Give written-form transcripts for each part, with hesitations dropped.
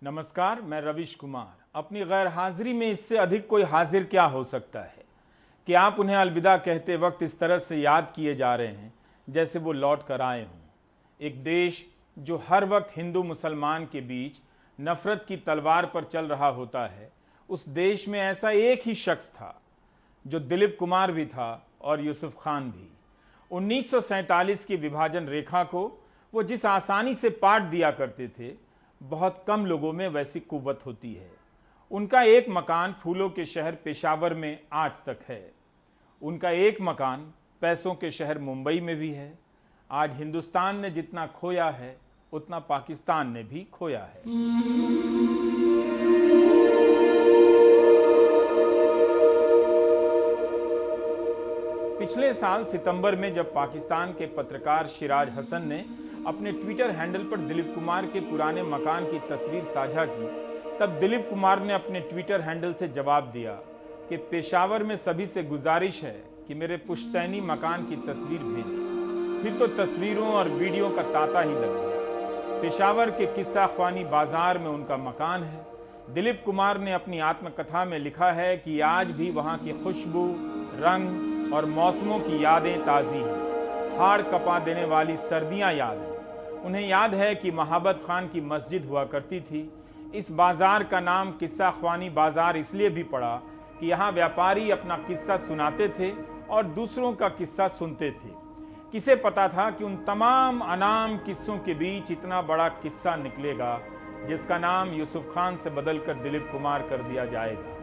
नमस्कार, मैं रविश कुमार। अपनी गैर हाजिरी में इससे अधिक कोई हाजिर क्या हो सकता है कि आप उन्हें अलविदा कहते वक्त इस तरह से याद किए जा रहे हैं जैसे वो लौट कर आए हों। एक देश जो हर वक्त हिंदू मुसलमान के बीच नफरत की तलवार पर चल रहा होता है, उस देश में ऐसा एक ही शख्स था जो दिलीप कुमार भी था और यूसुफ खान भी। 1947 की विभाजन रेखा को वो जिस आसानी से पाट दिया करते थे, बहुत कम लोगों में वैसी कुव्वत होती है। उनका एक मकान फूलों के शहर पेशावर में आज तक है। उनका एक मकान पैसों के शहर मुंबई में भी है। आज हिंदुस्तान ने जितना खोया है उतना पाकिस्तान ने भी खोया है। पिछले साल सितंबर में जब पाकिस्तान के पत्रकार शिराज हसन ने अपने ट्विटर हैंडल पर दिलीप कुमार के पुराने मकान की तस्वीर साझा की, तब दिलीप कुमार ने अपने ट्विटर हैंडल से जवाब दिया कि पेशावर में सभी से गुजारिश है कि मेरे पुश्तैनी मकान की तस्वीर भेजें। फिर तो तस्वीरों और वीडियो का तांता ही लग गया। पेशावर के किस्सा ख्वानी बाजार में उनका मकान है। दिलीप कुमार ने अपनी आत्मकथा में लिखा है कि आज भी वहाँ की खुशबू, रंग और मौसमों की यादें ताज़ी हैं। हाड़ कपा देने वाली सर्दियाँ याद हैं। उन्हें याद है कि महाबत खान की मस्जिद हुआ करती थी। इस बाजार का नाम किस्सा ख्वानी बाजार इसलिए भी पड़ा कि यहाँ व्यापारी अपना किस्सा सुनाते थे और दूसरों का किस्सा सुनते थे। किसे पता था कि उन तमाम अनाम किस्सों के बीच इतना बड़ा किस्सा निकलेगा जिसका नाम यूसुफ खान से बदलकर दिलीप कुमार कर दिया जाएगा।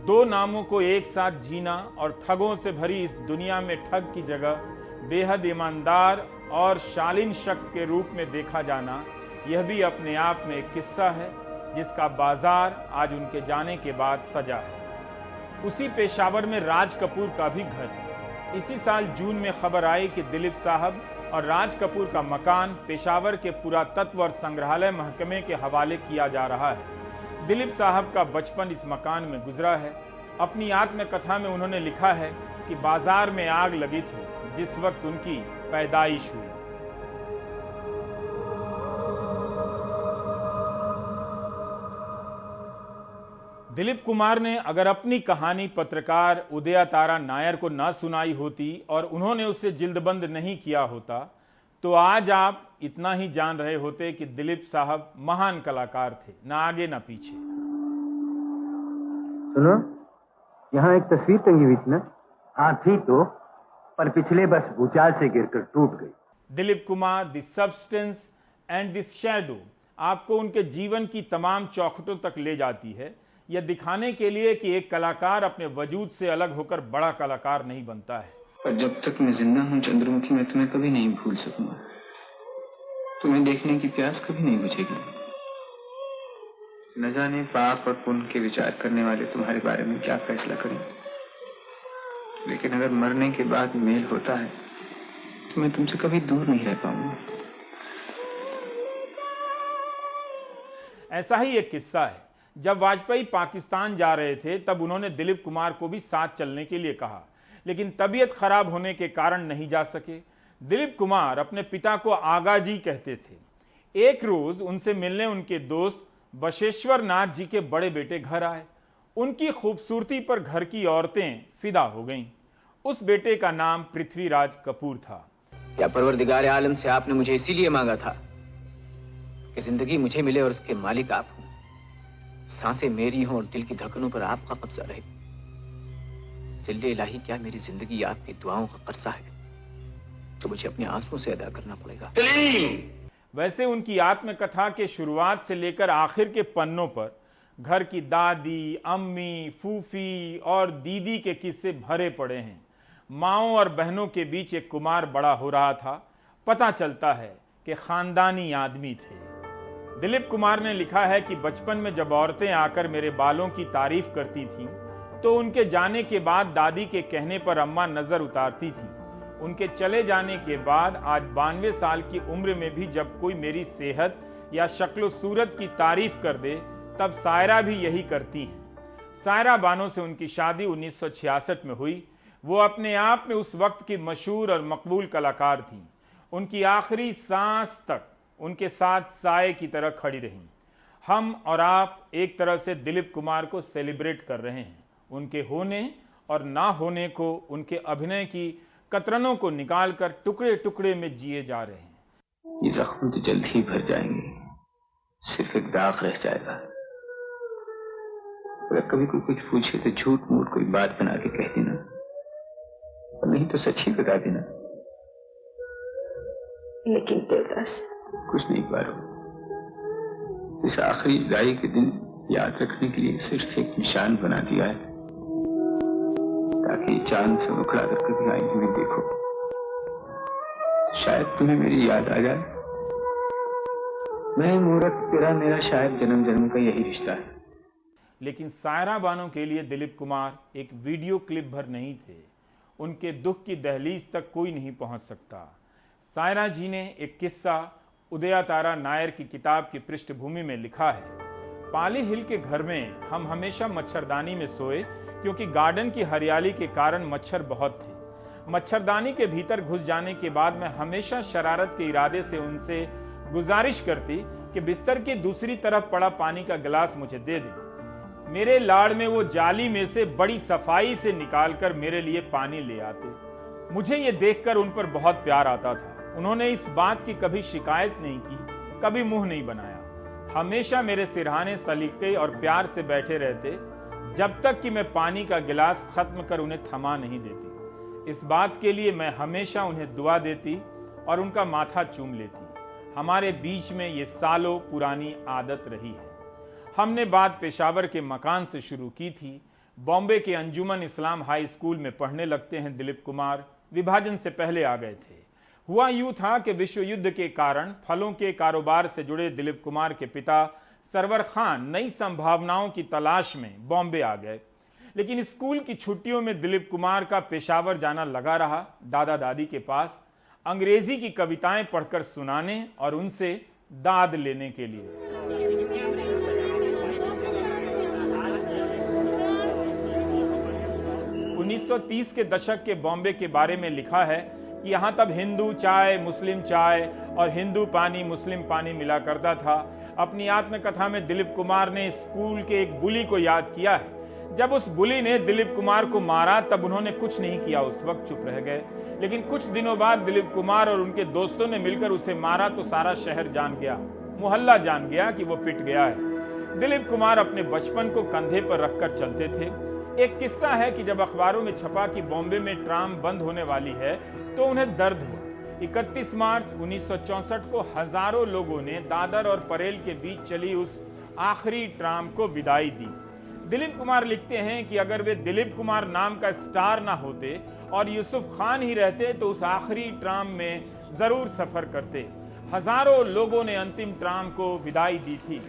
दो नामों को एक साथ जीना और ठगों से भरी इस दुनिया में ठग की जगह बेहद ईमानदार और शालीन शख्स के रूप में देखा जाना, यह भी अपने आप में एक किस्सा है जिसका बाजार आज उनके जाने के बाद सजा है। उसी पेशावर में राज कपूर का भी घर है। इसी साल जून में खबर आई कि दिलीप साहब और राज कपूर का मकान पेशावर के पुरातत्व और संग्रहालय महकमे के हवाले किया जा रहा है। दिलीप साहब का बचपन इस मकान में गुजरा है। अपनी आत्मकथा में उन्होंने लिखा है कि बाजार में आग लगी थी जिस वक्त उनकी पैदाइश हुई। दिलीप कुमार ने अगर अपनी कहानी पत्रकार उदया तारा नायर को न सुनाई होती और उन्होंने उसे जिल्दबंद नहीं किया होता, तो आज आप इतना ही जान रहे होते कि दिलीप साहब महान कलाकार थे, ना आगे ना पीछे। सुनो, यहाँ एक तस्वीर टंगी हुई थी ना? हाँ थी तो, पर पिछले बस भूचाल से गिरकर टूट गई। Dilip Kumar, the substance and the shadow आपको उनके जीवन की तमाम चौखटों तक ले जाती है, यह दिखाने के लिए कि एक कलाकार अपने वजूद से अलग होकर बड़ा कलाकार नहीं बनता है। पर जब तक मैं जिंदा हूँ चंद्रमुखी, मैं तुम्हें कभी नहीं भूल सकूंगा। तुम्हें देखने की प्यास कभी नहीं बुझेगी। न जाने पाप और पुण्य के विचार करने वाले तुम्हारे बारे में क्या फैसला करें, लेकिन अगर मरने के बाद मेल होता है तो मैं तुमसे कभी दूर नहीं रह पाऊंगा। ऐसा ही एक किस्सा है। जब वाजपेयी पाकिस्तान जा रहे थे तब उन्होंने दिलीप कुमार को भी साथ चलने के लिए कहा, लेकिन तबीयत खराब होने के कारण नहीं जा सके। दिलीप कुमार अपने पिता को आगा जी कहते थे। एक रोज उनसे मिलने उनके दोस्त बशेश्वर नाथ जी के बड़े बेटे घर आए। उनकी खूबसूरती पर घर की औरतें फिदा हो गईं। उस बेटे का नाम पृथ्वीराज कपूर था। क्या परवरदिगार आलम से आपने मुझे इसीलिए मांगा था कि जिंदगी मुझे मिले और उसके मालिक आप हों, सांसें मेरी हों और दिल की धड़कनों पर आपका कब्जा रहे। जिल्ले इलाही, क्या मेरी जिंदगी आपकी दुआओं का कर्जा है तो मुझे अपने आंसुओं से अदा करना पड़ेगा। वैसे उनकी आत्मकथा के शुरुआत से लेकर आखिर के पन्नों पर घर की दादी, अम्मी, फूफी और दीदी के किस्से भरे पड़े हैं। माओं और बहनों के बीच एक कुमार बड़ा हो रहा था। पता चलता है कि खानदानी आदमी थे। दिलीप कुमार ने लिखा है कि बचपन में जब औरतें आकर मेरे बालों की तारीफ करती थीं, तो उनके जाने के बाद दादी के कहने पर अम्मा नजर उतारती थी। उनके चले जाने के बाद आज 92 साल की उम्र में भी जब कोई मेरी सेहत या शक्ल सूरत की तारीफ कर दे, तब सायरा भी यही करती हैं। सायरा बानो से उनकी शादी 1966 में हुई। वो अपने आप में उस वक्त की मशहूर और मकबूल कलाकार थीं। उनकी आखिरी सांस तक उनके साथ साए की तरह खड़ी रहीं। हम और आप एक तरह से दिलीप कुमार को सेलिब्रेट कर रहे हैं। उनके होने और ना होने को, उनके अभिनय की कतरनों को निकालकर टुकड़े टुकड़े में जिए जा रहे हैं। ये जख्म तो जल्द ही भर जाएंगे, सिर्फ एक दाग रह जाएगा। अगर कभी कोई कुछ पूछे तो झूठ मूठ कोई बात बना के कह देना, और नहीं तो सच ही बता देना। लेकिन देवदास, कुछ नहीं पारो, इस आखिरी विदाई के दिन याद रखने के लिए सिर्फ एक निशान बना दिया है, ताकि चांद से उखड़ा कर कभी आईने में देखो, शायद तुम्हें मेरी याद आ जाए। मैं मूरत, तेरा मेरा शायद जन्म जन्म का यही रिश्ता है। लेकिन सायरा बानो के लिए दिलीप कुमार एक वीडियो क्लिप भर नहीं थे। उनके दुख की दहलीज तक कोई नहीं पहुंच सकता। सायरा जी ने एक किस्सा उदयतारा नायर की किताब की पृष्ठभूमि में लिखा है। पाली हिल के घर में हम हमेशा मच्छरदानी में सोए, क्योंकि गार्डन की हरियाली के कारण मच्छर बहुत थे। मच्छरदानी के भीतर घुस जाने के बाद मैं हमेशा शरारत के इरादे से उनसे गुजारिश करती कि बिस्तर की दूसरी तरफ पड़ा पानी का गिलास मुझे दे दें। मेरे लाड़ में वो जाली में से बड़ी सफाई से निकालकर मेरे लिए पानी ले आते। मुझे ये देखकर उन पर बहुत प्यार आता था। उन्होंने इस बात की कभी शिकायत नहीं की, कभी मुंह नहीं बनाया। हमेशा मेरे सिरहाने सलीके और प्यार से बैठे रहते, जब तक कि मैं पानी का गिलास खत्म कर उन्हें थमा नहीं देती। इस बात के लिए मैं हमेशा उन्हें दुआ देती और उनका माथा चूम लेती। हमारे बीच में ये सालों पुरानी आदत रही है। हमने बात पेशावर के मकान से शुरू की थी। बॉम्बे के अंजुमन इस्लाम हाई स्कूल में पढ़ने लगते हैं दिलीप कुमार। विभाजन से पहले आ गए थे। हुआ यूं था कि विश्व युद्ध के कारण फलों के कारोबार से जुड़े दिलीप कुमार के पिता सरवर खान नई संभावनाओं की तलाश में बॉम्बे आ गए। लेकिन स्कूल की छुट्टियों में दिलीप कुमार का पेशावर जाना लगा रहा, दादा दादी के पास अंग्रेजी की कविताएं पढ़कर सुनाने और उनसे दाद लेने के लिए। 1930 के दशक के बॉम्बे के बारे में लिखा है कि यहाँ तब हिंदू चाय, मुस्लिम चाय और हिंदू पानी, मुस्लिम पानी मिला करता था। अपनी आत्मकथा में दिलीप कुमार ने स्कूल के एक बुली को याद किया है। जब उस बुली ने दिलीप कुमार को मारा तब उन्होंने कुछ नहीं किया, उस वक्त चुप रह गए। लेकिन कुछ दिनों बाद दिलीप कुमार और उनके दोस्तों ने मिलकर उसे मारा तो सारा शहर जान गया, मोहल्ला जान गया कि वो पिट गया है। दिलीप कुमार अपने बचपन को कंधे पर रखकर चलते थे। एक किस्सा है कि जब अखबारों में छपा कि बॉम्बे में ट्राम बंद होने वाली है तो उन्हें दर्द हुआ। 31 मार्च 1964 को हजारों लोगों ने दादर और परेल के बीच चली उस आखिरी ट्राम को विदाई दी। दिलीप कुमार लिखते हैं कि अगर वे दिलीप कुमार नाम का स्टार ना होते और यूसुफ खान ही रहते तो उस आखिरी ट्राम में जरूर सफर करते। हजारों लोगों ने अंतिम ट्राम को विदाई दी थी।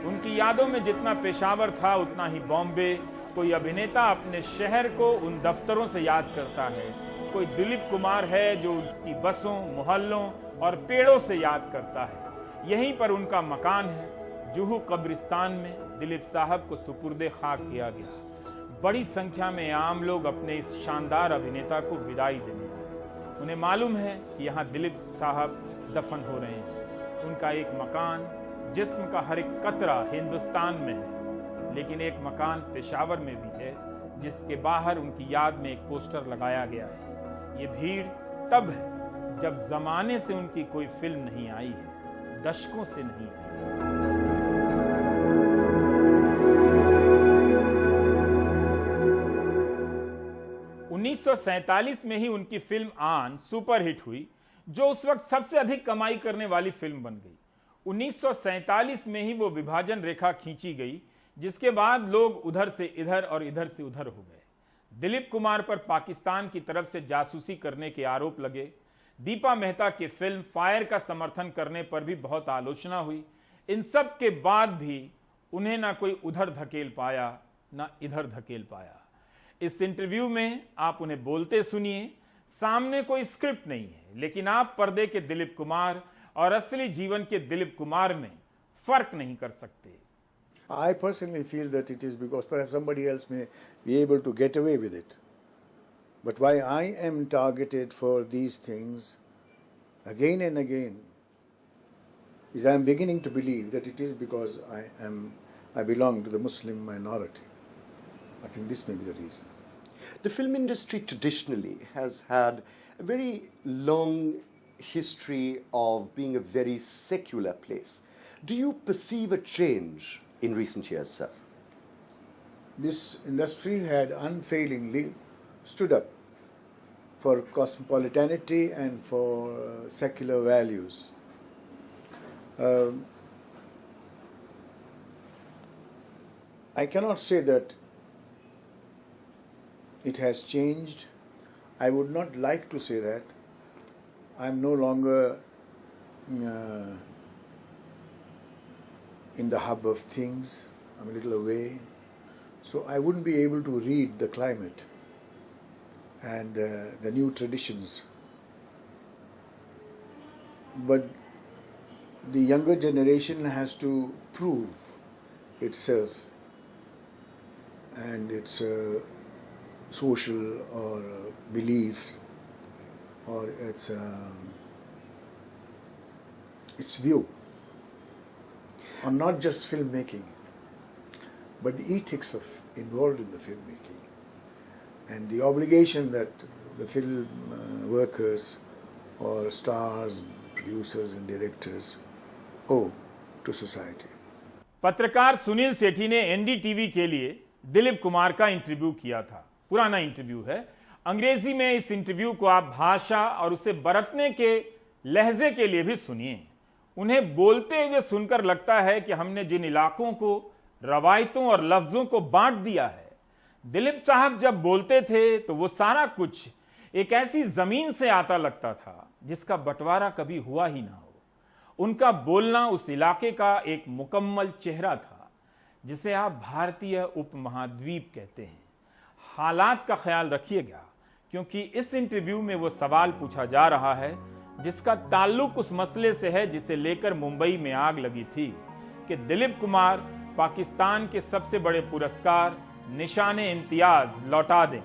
उनकी यादों में जितना पेशावर था उतना ही बॉम्बे। कोई अभिनेता अपने शहर को उन दफ्तरों से याद करता है, कोई दिलीप कुमार है जो उसकी बसों, मोहल्लों और पेड़ों से याद करता है। यहीं पर उनका मकान है। जुहू कब्रिस्तान में दिलीप साहब को सुपुर्दे खाक किया गया। बड़ी संख्या में आम लोग अपने इस शानदार अभिनेता को विदाई देने आए। उन्हें मालूम है कि यहाँ दिलीप साहब दफन हो रहे हैं। उनका एक मकान, जिस्म का हर एक कतरा हिंदुस्तान में है, लेकिन एक मकान पेशावर में भी है जिसके बाहर उनकी याद में एक पोस्टर लगाया गया है। ये भीड़ तब है जब जमाने से उनकी कोई फिल्म नहीं आई है, दशकों से नहीं आई। 1947 में ही उनकी फिल्म आन सुपरहिट हुई, जो उस वक्त सबसे अधिक कमाई करने वाली फिल्म बन गई। 1947 में ही वो विभाजन रेखा खींची गई, जिसके बाद लोग उधर से इधर और इधर से उधर हो गए। दिलीप कुमार पर पाकिस्तान की तरफ से जासूसी करने के आरोप लगे। दीपा मेहता की फिल्म फायर का समर्थन करने पर भी बहुत आलोचना हुई। इन सब के बाद भी उन्हें ना कोई उधर धकेल पाया ना इधर धकेल पाया। इस इंटरव्यू में आप उन्हें बोलते सुनिए। सामने कोई स्क्रिप्ट नहीं है, लेकिन आप पर्दे के दिलीप कुमार और असली जीवन के दिलीप कुमार में फर्क नहीं कर सकते। I personally feel that it is because perhaps somebody else may be able to get away with it. But why I am targeted for these things again and again is I am beginning to believe that it is because I belong to the Muslim minority. I think this may be the reason. The film industry traditionally has had a very long history of being a very secular place. Do you perceive a change in recent years, sir? This industry had unfailingly stood up for cosmopolitanity and for secular values. I cannot say that it has changed. I would not like to say that. I am no longer in the hub of things. I'm a little away. So I wouldn't be able to read the climate and the new traditions. But the younger generation has to prove itself and its social or beliefs or its view on not just filmmaking, but the ethics involved in the filmmaking and the obligation that the film workers or stars, producers and directors owe to society. पत्रकार सुनील सेठी ने NDTV के लिए दिलीप कुमार का interview किया था। पुराना interview है। अंग्रेजी में इस इंटरव्यू को आप भाषा और उसे बरतने के लहजे के लिए भी सुनिए। उन्हें बोलते हुए सुनकर लगता है कि हमने जिन इलाकों को रवायतों और लफ्जों को बांट दिया है। दिलीप साहब जब बोलते थे तो वो सारा कुछ एक ऐसी जमीन से आता लगता था जिसका बंटवारा कभी हुआ ही ना हो। उनका बोलना उस इलाके का एक मुकम्मल चेहरा था जिसे आप भारतीय उपमहाद्वीप कहते हैं। हालात का ख्याल रखिएगा क्योंकि इस इंटरव्यू में वो सवाल पूछा जा रहा है जिसका ताल्लुक उस मसले से है जिसे लेकर मुंबई में आग लगी थी कि दिलीप कुमार पाकिस्तान के सबसे बड़े पुरस्कार निशाने इम्तियाज लौटा दें।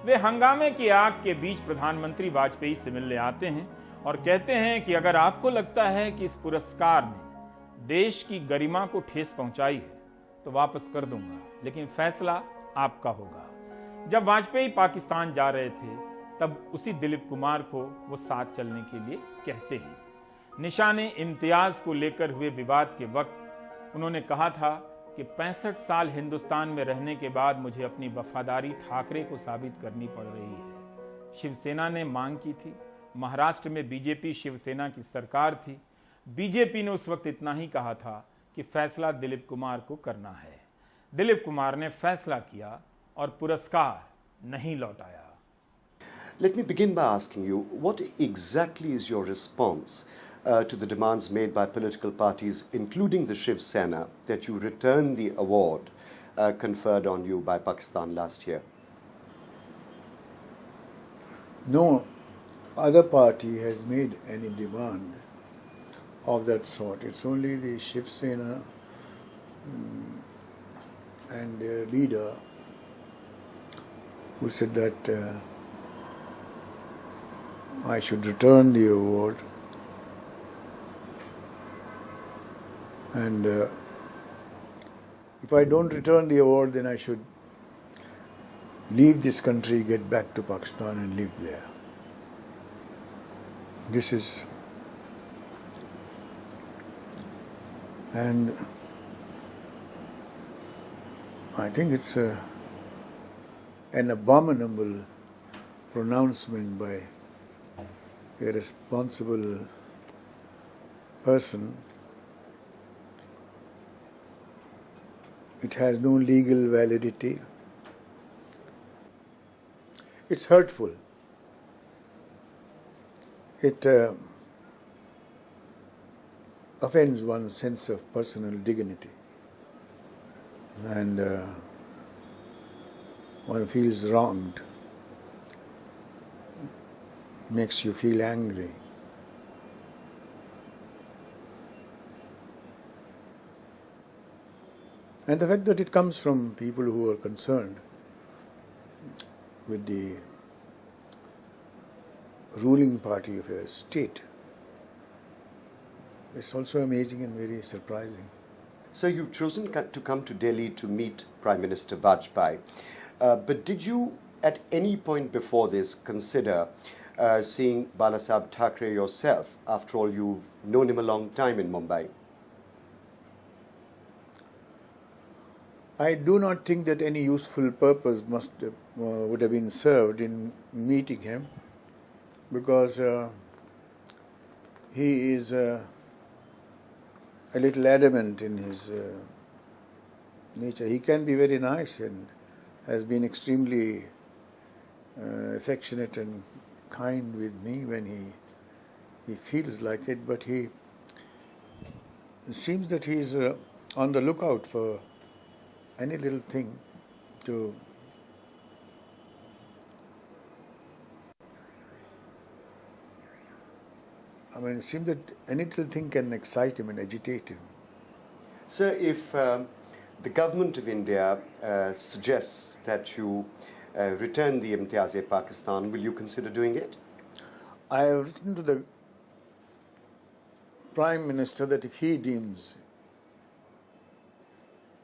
वे हंगामे की आग के बीच प्रधानमंत्री वाजपेयी से मिलने आते हैं और कहते हैं कि अगर आपको लगता है कि इस पुरस्कार ने देश की गरिमा को ठेस पहुंचाई है तो वापस कर दूंगा, लेकिन फैसला आपका होगा। जब वाजपेयी पाकिस्तान जा रहे थे तब उसी दिलीप कुमार को वो साथ चलने के लिए कहते हैं। निशाने इम्तियाज को लेकर हुए विवाद के वक्त उन्होंने कहा था कि 65 साल हिंदुस्तान में रहने के बाद मुझे अपनी वफादारी ठाकरे को साबित करनी पड़ रही है। शिवसेना ने मांग की थी, महाराष्ट्र में बीजेपी शिवसेना की सरकार थी। बीजेपी ने उस वक्त इतना ही कहा था कि फैसला दिलीप कुमार को करना है। दिलीप कुमार ने फैसला किया और पुरस्कार नहीं लौटाया। Let me begin by asking you, what exactly is your response to the demands made by political parties, including the Shiv Sena, that you return the award conferred on you by Pakistan last year? No other party has made any demand of that sort. It's only the Shiv Sena and their leader who said that I should return the award, and if I don't return the award, then I should leave this country, get back to Pakistan and live there. This is, and I think it's an abominable pronouncement by a responsible person. It has no legal validity. It's hurtful. It offends one's sense of personal dignity, and one feels wronged, makes you feel angry. And the fact that it comes from people who are concerned with the ruling party of a state It's also amazing and very surprising. So you've chosen to come to Delhi to meet Prime Minister Vajpayee. But did you, at any point before this, consider seeing Balasaheb Thackeray yourself? After all, you've known him a long time in Mumbai. I do not think that any useful purpose would have been served in meeting him, because he is a little adamant in his nature. He can be very nice and has been extremely affectionate and kind with me when he feels like it, but it seems that he is on the lookout for any little thing to it seems that any little thing can excite him and agitate him. Sir, if the government of India suggests that you return the Imtiaz-e-Pakistan, will you consider doing it? I have written to the Prime Minister that if he deems,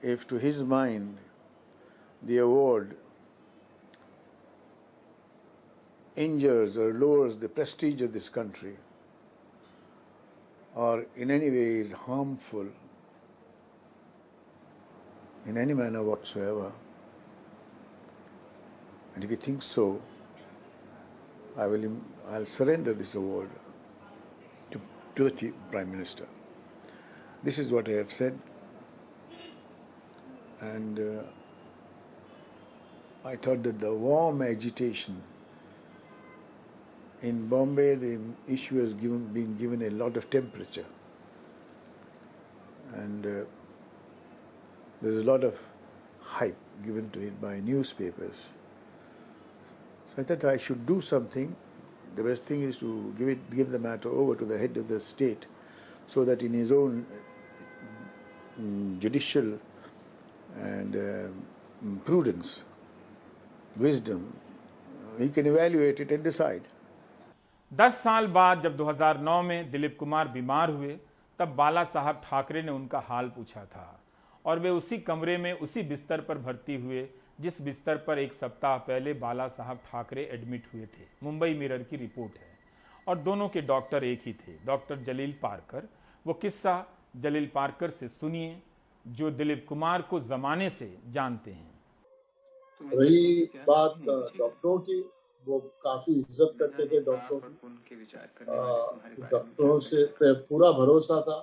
if to his mind the award injures or lowers the prestige of this country, or in any way is harmful in any manner whatsoever, and if he thinks so, I'll surrender this award to the Chief Prime Minister. This is what I have said, and I thought that the warm agitation in Bombay, the issue has been given a lot of temperature, and there's a lot of hype given to it by newspapers. So I thought I should do something. The best thing is to give the matter over to the head of the state, so that in his own judicial and prudence, wisdom, he can evaluate it and decide. 10 साल बाद जब 2009 में दिलीप कुमार बीमार हुए, तब बाला साहब ठाकरे ने उनका हाल पूछा था और वे उसी कमरे में उसी बिस्तर पर भर्ती हुए जिस बिस्तर पर एक सप्ताह पहले बाला साहब ठाकरे एडमिट हुए थे। मुंबई मिरर की रिपोर्ट है और दोनों के डॉक्टर एक ही थे, डॉक्टर जलील पारकर। वो किस्सा जलील पारकर से सुनिए, जो दिलीप कुमार को जमाने से जानते हैं। रही बात डॉक्टरों की, वो काफी इज्जत करते थे डॉक्टरों की, डॉक्टरों से पूरा भरोसा था।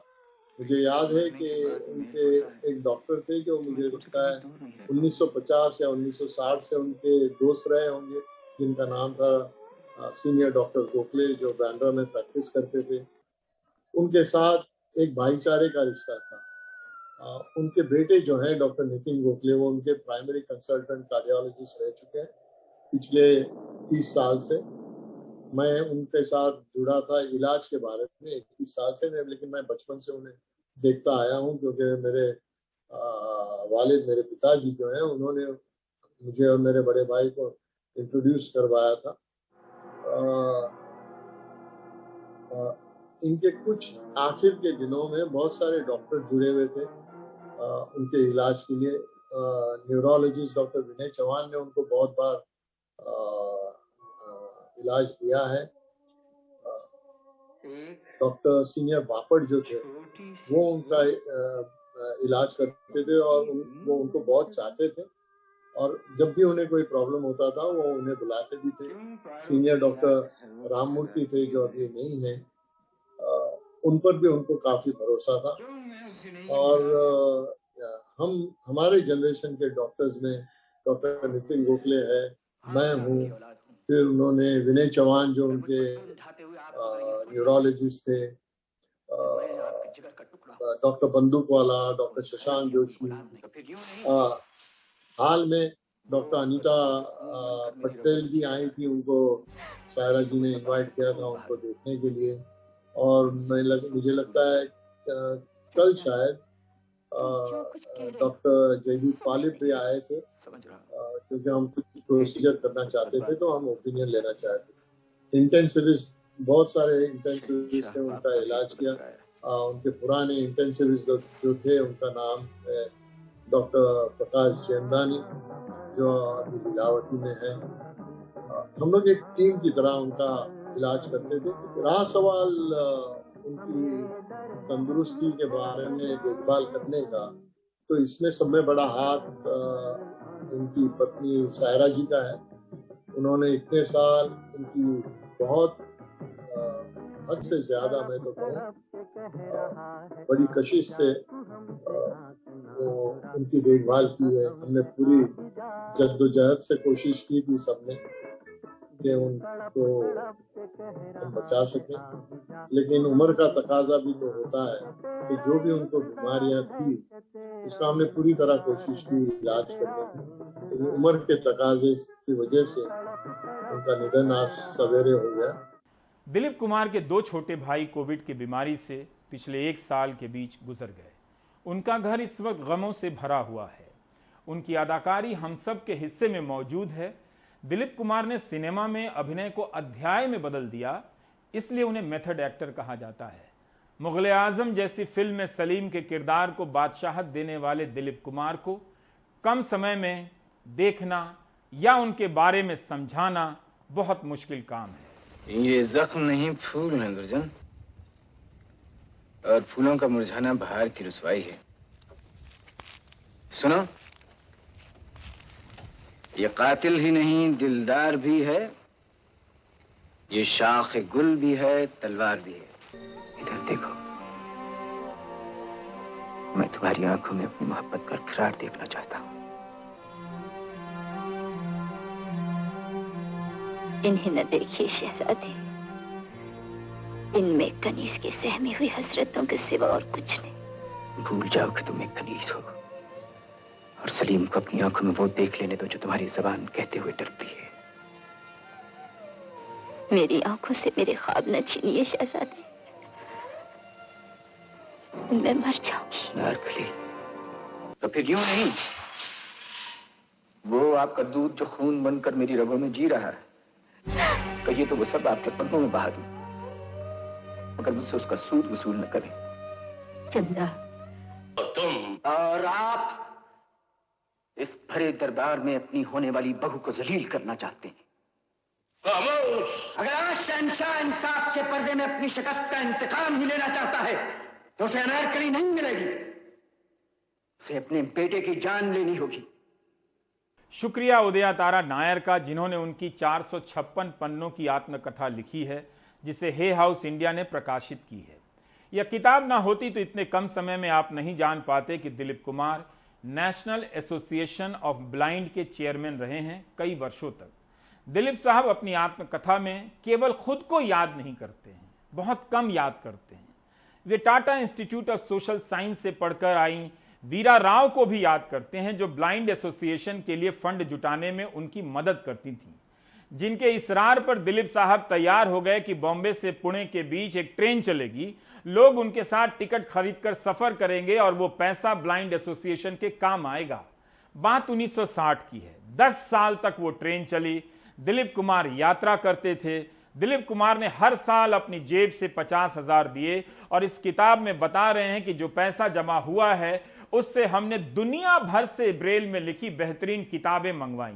मुझे याद है कि उनके एक डॉक्टर थे जो मुझे लगता है 1950 या 1960 से उनके दोस्त रहे होंगे, जिनका नाम था सीनियर डॉक्टर गोखले, जो बैंड्रा में प्रैक्टिस करते थे। उनके साथ एक भाईचारे का रिश्ता था। उनके बेटे जो हैं डॉक्टर नितिन गोखले, वो उनके प्राइमरी कंसल्टेंट कार्डियोलॉजिस्ट रह चुके हैं पिछले 30 साल से। मैं उनके साथ जुड़ा था इलाज के बारे में 21 साल से, लेकिन मैं बचपन से उन्हें देखता आया हूं, क्योंकि मेरे वालिद, मेरे पिताजी जो हैं, उन्होंने मुझे और मेरे बड़े भाई को इंट्रोड्यूस करवाया था। इनके कुछ आखिर के दिनों में बहुत सारे डॉक्टर जुड़े हुए थे उनके इलाज के लिए। न्यूरोलॉजिस्ट डॉक्टर विनय चौहान ने उनको बहुत बार इलाज दिया है। डॉक्टर सीनियर बापड़ जो थे, वो उनका इलाज करते थे और वो उनको बहुत चाहते थे, और जब भी उन्हें कोई प्रॉब्लम होता था वो उन्हें बुलाते भी थे। सीनियर डॉक्टर राममूर्ति थे, जो अभी नहीं है, उन पर भी उनको काफी भरोसा था। और हमारे जनरेशन के डॉक्टर्स में डॉक्टर नितिन गोखले है, मैं हूँ, फिर उन्होंने विनय चौहान जो उनके न्यूरोलॉजिस्ट थे, डॉक्टर बंदूकवाला, डॉक्टर शशांक जोशी, हाल में डॉक्टर अनीता पटेल भी आई थी, उनको सायरा जी ने इनवाइट किया था उनको देखने के लिए। और मुझे लगता है कल शायद डॉक्टर जयदीप पालिप भी आए थे, क्योंकि हम कुछ प्रोसीजर करना चाहते थे, तो हम ओपिनियन लेना चाहते थे। इंटेंसिविस्ट, बहुत सारे इंटेंसिविस्ट ने उनका इलाज किया। उनके पुराने इंटेंसिविस्ट जो थे, उनका नाम है डॉक्टर प्रकाश चंदानी, जो अभी लीलावती में है। हम लोग एक टीम की तरह उनका इलाज करते थे। रहा सवाल उनकी तंदुरुस्ती के बारे में देखभाल करने का, तो इसमें सब में बड़ा हाथ उनकी पत्नी सायरा जी का है। उन्होंने इतने साल उनकी बहुत हद से ज्यादा, मैं तो कहूँ, बड़ी कशिश से वो उनकी देखभाल की है। हमने पूरी जद्दोजहद से कोशिश की थी सबने कि उनको हम बचा सकें, लेकिन उम्र का तकाजा भी तो होता है कि जो भी उनको बीमारियां थी उसका हमने पूरी तरह कोशिश की इलाज करने की, लेकिन उम्र के तकाजे की वजह से उनका निधन आज सवेरे हो गया। दिलीप कुमार के 2 छोटे भाई कोविड की बीमारी से पिछले 1 साल के बीच गुजर गए। उनका घर इस वक्त गमों से भरा हुआ है। उनकी अदाकारी हम सब के हिस्से में मौजूद है। दिलीप कुमार ने सिनेमा में अभिनय को अध्याय में बदल दिया, इसलिए उन्हें मेथड एक्टर कहा जाता है। मुगल आजम जैसी फिल्म में सलीम के किरदार को बादशाहत देने वाले दिलीप कुमार को कम समय में देखना या उनके बारे में समझाना बहुत मुश्किल काम है। ये जख्म नहीं, फूल हैं दुर्जन, और फूलों का मुरझाना बहार की रुसवाई है। सुनो, ये कातिल ही नहीं, दिलदार भी है, ये शाख गुल भी है, तलवार भी है। इधर देखो, मैं तुम्हारी आंखों में अपनी मोहब्बत का इकरार देखना चाहता हूं। इन्हें न देखिए शहजादे, इनमें कनीज की सहमी हुई हसरतों के सिवा और कुछ नहीं। भूल जाओ कि तुम एक कनीज हो, और सलीम को अपनी आंखों में वो देख लेने दो जो तुम्हारी जबान कहते हुए डरती है। मेरी आंखों से मेरे ख्वाब न छीनिए शहजादे, मैं मर जाऊंगी। नारकली, तो फिर यूं नहीं, वो आपका दूध जो खून बनकर मेरी रगों में जी रहा है, कहिए तो वो सब आपके कदमों में बहा दूं, मगर मुझसे उसका सूद वसूल न करें। चंदा, और तुम और आप इस भरे दरबार में अपनी होने वाली बहू को जलील करना चाहते हैं। अगर आज शहंशाह इंसाफ के पर्दे में अपनी शिकस्त का इंतकाम ही लेना चाहता है तो उसे अनारकली नहीं मिलेगी, उसे अपने बेटे की जान लेनी होगी। शुक्रिया उदया तारा नायर का, जिन्होंने उनकी 456 पन्नों की आत्मकथा लिखी है, जिसे हे हाउस इंडिया ने प्रकाशित की है। यह किताब ना होती तो इतने कम समय में आप नहीं जान पाते कि Dilip Kumar national association of blind के चेयरमैन रहे हैं कई वर्षों तक। दिलीप साहब अपनी आत्मकथा में केवल खुद को याद नहीं करते हैं, बहुत कम याद करते हैं। वे Tata institute of social science से पढ़कर आई वीरा राव को भी याद करते हैं, जो ब्लाइंड एसोसिएशन के लिए फंड जुटाने में उनकी मदद करती थी, जिनके इसरार पर दिलीप साहब तैयार हो गए कि बॉम्बे से पुणे के बीच एक ट्रेन चलेगी, लोग उनके साथ टिकट खरीदकर सफर करेंगे और वो पैसा ब्लाइंड एसोसिएशन के काम आएगा। बात 1960 की है। 10 साल तक वो ट्रेन चली। दिलीप कुमार यात्रा करते थे। दिलीप कुमार ने हर साल अपनी जेब से 50,000 दिए और इस किताब में बता रहे हैं कि जो पैसा जमा हुआ है उससे हमने दुनिया भर से ब्रेल में लिखी बेहतरीन किताबें मंगवाई।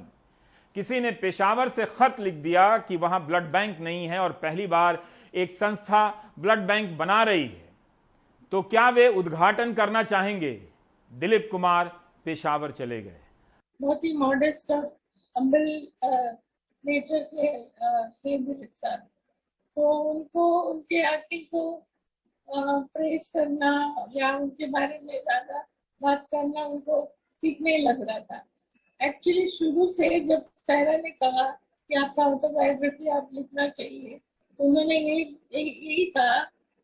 किसी ने पेशावर से खत लिख दिया कि वहां ब्लड बैंक नहीं है और पहली बार एक संस्था ब्लड बैंक बना रही है, तो क्या वे उद्घाटन करना चाहेंगे? दिलीप कुमार पेशावर चले गए। बहुत ही मॉडेस्ट और हम्बल नेचर के थे दिलीप साहब, तो उनको उनके एक्टिंग को प्रेस करना या उनके बारे में ज्यादा बात करना उनको ठीक नहीं लग रहा था। एक्चुअली शुरू से जब सायरा ने कहा कि आपका ऑटोबायोग्राफी आप लिखना चाहिए, तो उन्होंने यही कहा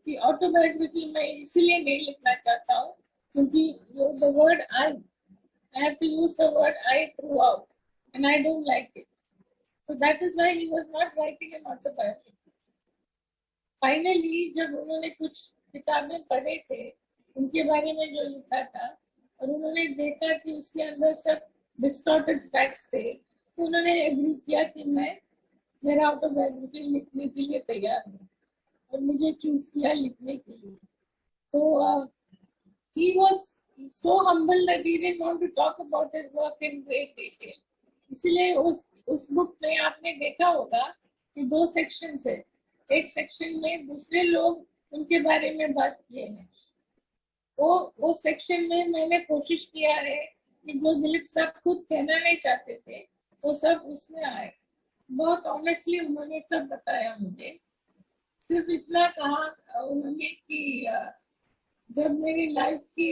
कि ऑटोबायोग्राफी मैं इसलिए नहीं लिखना चाहता हूँ क्योंकि the word I have to use the word I throughout and I don't like it, so that is why he was not writing an autobiography. Finally, जब उन्होंने कुछ किताबें पढ़े थे उनके बारे में जो लिखा था और उन्होंने देखा कि उसके अंदर सब डिस्टॉर्टेड फैक्ट्स थे, तो उन्होंने एग्री किया कि मैं मेरा ऑटोबायोग्राफी लिखने के लिए तैयार हूँ और मुझे चूज किया लिखने के लिए। तो he was so humble that he didn't want to talk about his work in great detail. इसलिए उस बुक में आपने देखा होगा कि 2 सेक्शंस है। एक सेक्शन में दूसरे लोग उनके बारे में बात किए हैं। वो सेक्शन में मैंने कोशिश किया है कि जो दिलीप साहब खुद कहना नहीं चाहते थे वो सब उसमें आए। बहुत ऑनेस्टली उन्होंने सब बताया मुझे। सिर्फ इतना कहा उन्होंने कि जब मेरी लाइफ की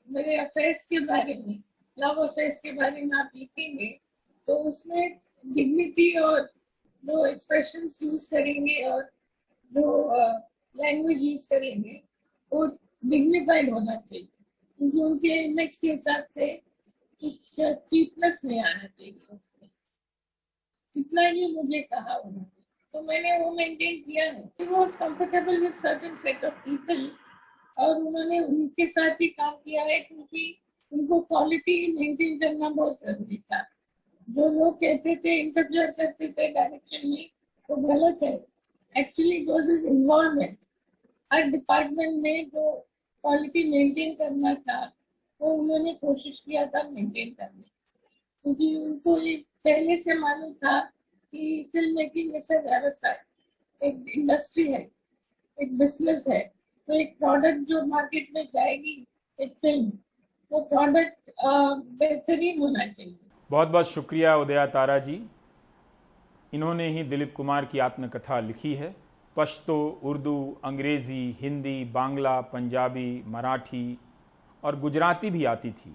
मेरे अफेयर्स के बारे में, लव अफेयर्स के बारे में आप लिखेंगे तो उसमें डिग्निटी और जो एक्सप्रेशंस यूज करेंगे और जो लैंग्वेज यूज करेंगे वो डिग्निफाइड होना चाहिए, क्योंकि उनके इमेज के हिसाब से कुछ चीपनेस नहीं आना चाहिए उसमें। इतना ही मुझे कहा उन्होंने, तो मैंने वो मेंटेन किया है। He was comfortable with certain set of people और उन्होंने उनके साथ ही काम किया है, क्योंकि उनको क्वालिटी मेंटेन करना बहुत जरूरी था। जो लोग कहते थे इंटरफेयर करते थे डायरेक्शन में, वो गलत है। Actually it was his involvement. Her department में जो क्वालिटी मेंटेन करना था वो उन्होंने कोशिश किया था मेंटेन करने, क्योंकि उनको ये पहले से मालूम था कि फिल्म मेकिंग ऐसा व्यवसाय, एक इंडस्ट्री है, एक बिजनेस है। तो एक प्रोडक्ट जो मार्केट में जाएगी, एक फिल्म, वो प्रोडक्ट बेहतरीन होना चाहिए। बहुत बहुत शुक्रिया उदया तारा जी। इन्होंने ही दिलीप कुमार की आत्मकथा लिखी है। पश्तो, उर्दू, अंग्रेज़ी, हिंदी, बांग्ला, पंजाबी, मराठी और गुजराती भी आती थी,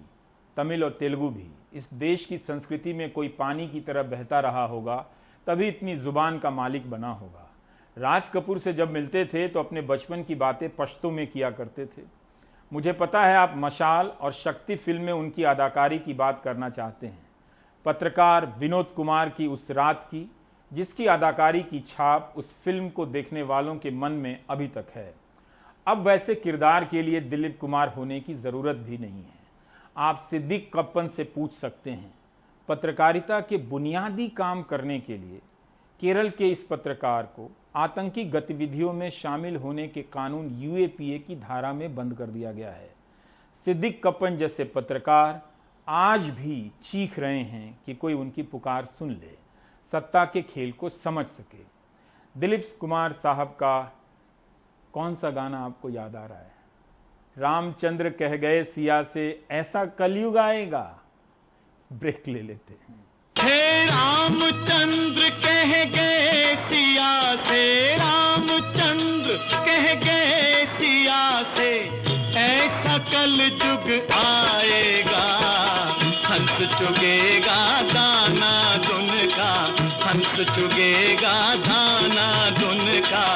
तमिल और तेलुगु भी। इस देश की संस्कृति में कोई पानी की तरह बहता रहा होगा, तभी इतनी जुबान का मालिक बना होगा। राज कपूर से जब मिलते थे तो अपने बचपन की बातें पश्तो में किया करते थे। मुझे पता है आप मशाल और शक्ति फिल्म में उनकी अदाकारी की बात करना चाहते हैं। पत्रकार विनोद कुमार की उस रात की, जिसकी अदाकारी की छाप उस फिल्म को देखने वालों के मन में अभी तक है। अब वैसे किरदार के लिए दिलीप कुमार होने की ज़रूरत भी नहीं है। आप सिद्दीक कप्पन से पूछ सकते हैं। पत्रकारिता के बुनियादी काम करने के लिए केरल के इस पत्रकार को आतंकी गतिविधियों में शामिल होने के कानून यूएपीए की धारा में बंद कर दिया गया है। सिद्दीक कप्पन जैसे पत्रकार आज भी चीख रहे हैं कि कोई उनकी पुकार सुन ले, सत्ता के खेल को समझ सके। दिलीप कुमार साहब का कौन सा गाना आपको याद आ रहा है? रामचंद्र कह गए सिया से ऐसा कलयुग आएगा। ब्रेक ले लेते हैं। हे रामचंद्र कह गए सिया से, रामचंद्र कह गए सिया से, ऐसा कलयुग आएगा। हंस चुगेगा दाना दुन का, हंस चुगेगा दाना दुन का,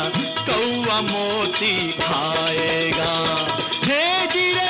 कौआ मोती खाएगा। हे जीरे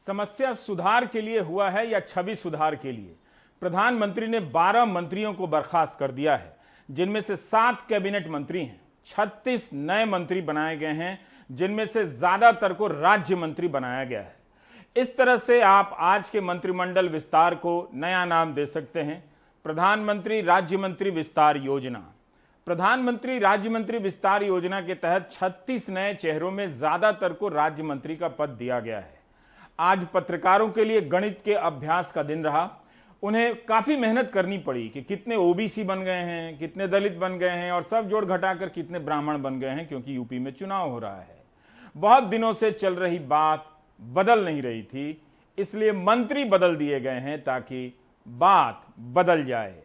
समस्या सुधार के लिए हुआ है या छवि सुधार के लिए? प्रधानमंत्री ने 12 मंत्रियों को बर्खास्त कर दिया है, जिनमें से 7 कैबिनेट मंत्री हैं। 36 नए मंत्री बनाए गए हैं, जिनमें से ज्यादातर को राज्य मंत्री बनाया गया है। इस तरह से आप आज के मंत्रिमंडल विस्तार को नया नाम दे सकते हैं, प्रधानमंत्री राज्य मंत्री विस्तार योजना। प्रधानमंत्री राज्य मंत्री विस्तार योजना के तहत 36 नए चेहरों में ज्यादातर को राज्य मंत्री का पद दिया गया है। आज पत्रकारों के लिए गणित के अभ्यास का दिन रहा। उन्हें काफी मेहनत करनी पड़ी कि कितने ओबीसी बन गए हैं, कितने दलित बन गए हैं और सब जोड़ घटाकर कितने ब्राह्मण बन गए हैं, क्योंकि यूपी में चुनाव हो रहा है। बहुत दिनों से चल रही बात बदल नहीं रही थी, इसलिए मंत्री बदल दिए गए हैं ताकि बात बदल जाए।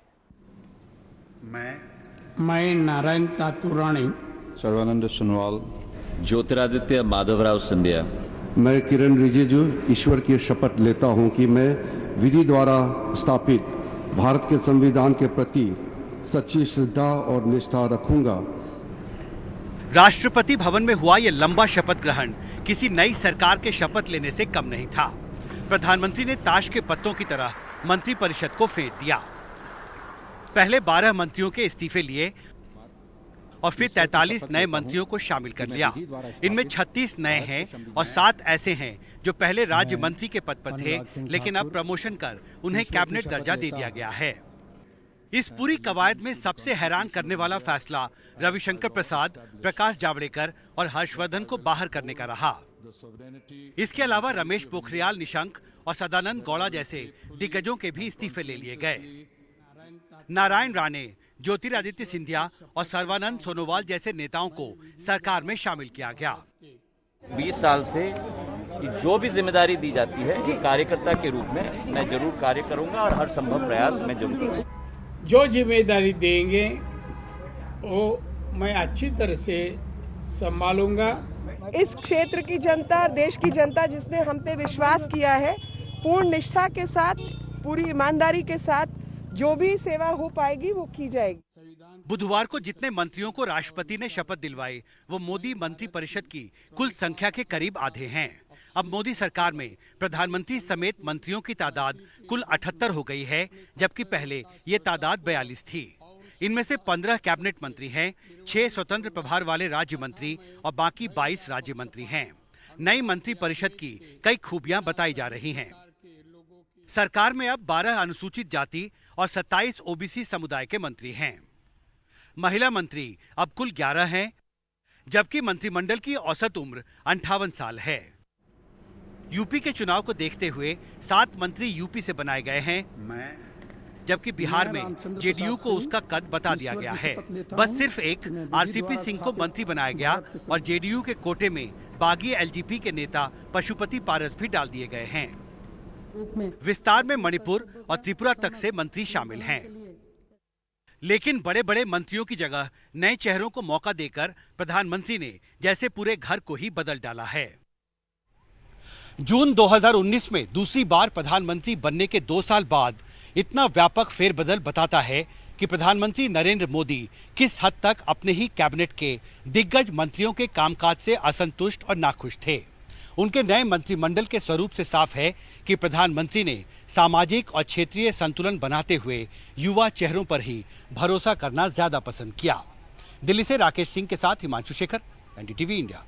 मैं नारायण तातुरानी, सर्वानंद सोनोवाल, ज्योतिरादित्य माधवराव सिंधिया, मैं किरण रिजिजू ईश्वर की शपथ लेता हूं कि मैं विधि द्वारा स्थापित भारत के संविधान के प्रति सच्ची श्रद्धा और निष्ठा रखूंगा। राष्ट्रपति भवन में हुआ यह लंबा शपथ ग्रहण किसी नई सरकार के शपथ लेने से कम नहीं था। प्रधानमंत्री ने ताश के पत्तों की तरह मंत्रिपरिषद को फेंट दिया। पहले 12 मंत्रियों के इस्तीफे लिए और फिर 43 नए मंत्रियों को शामिल कर लिया। इनमें 36 नए हैं और 7 ऐसे हैं जो पहले राज्य मंत्री के पद पर थे, लेकिन अब प्रमोशन कर उन्हें कैबिनेट दर्जा दे दिया गया है। इस पूरी कवायद में सबसे हैरान करने वाला फैसला रविशंकर प्रसाद, प्रकाश जावड़ेकर और हर्षवर्धन को बाहर करने का रहा। इसके अलावा रमेश पोखरियाल निशंक और सदानंद गौड़ा जैसे दिग्गजों के भी इस्तीफे ले लिए गए। नारायण राणे, ज्योतिरादित्य सिंधिया और सर्बानंद सोनोवाल जैसे नेताओं को सरकार में शामिल किया गया। 20 साल से जो भी जिम्मेदारी दी जाती है एक कार्यकर्ता के रूप में मैं जरूर कार्य करूंगा और हर संभव प्रयास मैं जरूर करूंगा। जो जिम्मेदारी देंगे वो मैं अच्छी तरह से संभालूंगा। इस क्षेत्र की जनता और देश की जनता जिसने हम पे विश्वास किया है, पूर्ण निष्ठा के साथ, पूरी ईमानदारी के साथ जो भी सेवा हो पाएगी वो की जाएगी। बुधवार को जितने मंत्रियों को राष्ट्रपति ने शपथ दिलवाई वो मोदी मंत्रिपरिषद की कुल संख्या के करीब आधे हैं। अब मोदी सरकार में प्रधानमंत्री समेत मंत्रियों की तादाद कुल 78 हो गई है, जबकि पहले ये तादाद 42 थी। इनमें से 15 कैबिनेट मंत्री हैं, 6 स्वतंत्र प्रभार वाले राज्य मंत्री और बाकी 22 राज्य मंत्री हैं। नई मंत्री परिषद की कई खूबियां बताई जा रही हैं। सरकार में अब 12 अनुसूचित जाति और 27 ओबीसी समुदाय के मंत्री हैं। महिला मंत्री अब कुल 11 हैं, जबकि मंत्रिमंडल की औसत उम्र 58 साल है। यूपी के चुनाव को देखते हुए 7 मंत्री यूपी से बनाए गए हैं, जबकि बिहार में जेडीयू को उसका कद बता दिया गया है। बस सिर्फ एक आरसीपी सिंह को मंत्री बनाया गया और जेडीयू के कोटे में बागी एलजेपी के नेता पशुपति पारस भी डाल दिए गए हैं। विस्तार में मणिपुर और त्रिपुरा तक से मंत्री शामिल हैं। लेकिन बड़े बड़े मंत्रियों की जगह नए चेहरों को मौका देकर प्रधानमंत्री ने जैसे पूरे घर को ही बदल डाला है। जून 2019 में दूसरी बार प्रधानमंत्री बनने के 2 साल बाद इतना व्यापक फेरबदल बताता है कि प्रधानमंत्री नरेंद्र मोदी किस हद तक अपने ही कैबिनेट के दिग्गज मंत्रियों के कामकाज से असंतुष्ट और नाखुश थे। उनके नए मंत्रिमंडल के स्वरूप से साफ है कि प्रधानमंत्री ने सामाजिक और क्षेत्रीय संतुलन बनाते हुए युवा चेहरों पर ही भरोसा करना ज्यादा पसंद किया। दिल्ली से राकेश सिंह के साथ हिमांशु शेखर, एनडीटीवी इंडिया।